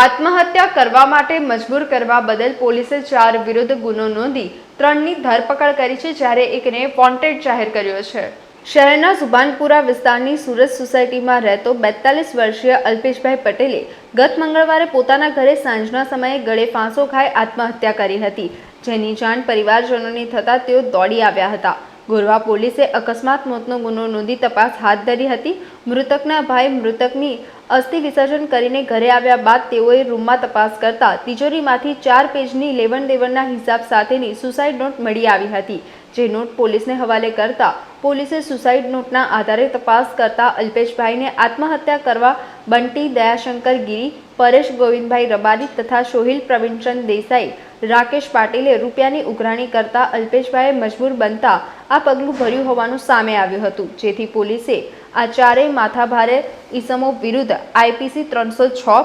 આત્મહત્યા કરવા માટે મજબૂર કરવા બદલ પોલીસે 4 વિરુદ્ધ ગુનો નોંધી 3ની ધરપકડ કરી છે, જ્યારે એકને વોન્ટેડ જાહેર કર્યો છે। શહેરના સુભાનપુરા વિસ્તારની સુરત સોસાયટીમાં રહેતો 42 વર્ષીય અલ્પેશભાઈ પટેલે ગત મંગળવારે પોતાના ઘરે સાંજના સમયે ગળે ફાંસો ખાઈ આત્મહત્યા કરી હતી, જેની જાણ પરિવારજનોને થતાં તેઓ દોડી આવ્યા હતા। ગોરવા પોલીસે અકસ્માત મોતનો ગુનો નોંધી તપાસ હાથ ધરી હતી। મૃતકના ભાઈ મૃતકની અસ્થિ વિસર્જન કરીને ઘરે આવ્યા બાદ તેઓએ રૂમમાં તપાસ કરતા તિજોરીમાંથી 4 પેજની લેવડ દેવડના હિસાબ સાથેની સુસાઇડ નોટ મળી આવી હતી, જે નોટ પોલીસને હવાલે કરતા પોલીસે સુસાઇડ નોટના આધારે તપાસ કરતા અલ્પેશભાઈને આત્મહત્યા કરવા બંટી દયાશંકર ગીરી, પરેશ ગોવિંદભાઈ રબારી તથા સોહિલ પ્રવીણચંદ દેસાઈ, રાકેશ પાટીલે રૂપિયાની ઉઘરાણી કરતા અલ્પેશભાઈએ મજબૂર બનતા આ પગલું ભર્યું હોવાનું સામે આવ્યું હતું, જેથી પોલીસે આ 4 માથાભારે ઈસમો વિરુદ્ધ આઈપીસી 306,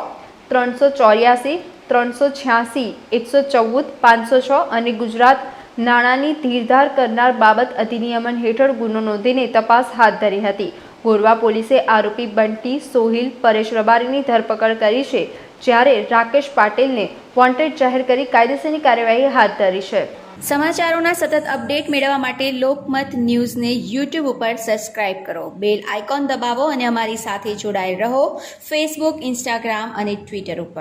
384, 386, 114, 506 અને ગુજરાત નાણાંની ધીરધાર કરનાર બાબત અધિનિયમન હેઠળ ગુનો નોંધીને તપાસ હાથ ધરી હતી। ગોરવા પોલીસે આરોપી બંટી, સોહિલ, પરેશ રબારીની ધરપકડ કરી છે, જ્યારે રાકેશ પાટીલને વોન્ટેડ જાહેર કરી કાયદેસરની કાર્યવાહી હાથ ધરી છે। સમાચારોના સતત અપડેટ મેળવવા માટે લોકમત ન્યૂઝને યુટ્યુબ ઉપર સબસ્ક્રાઇબ કરો, બેલ આઇકોન દબાવો અને અમારી સાથે જોડાયેલ રહો ફેસબુક, ઇન્સ્ટાગ્રામ અને ટ્વિટર ઉપર।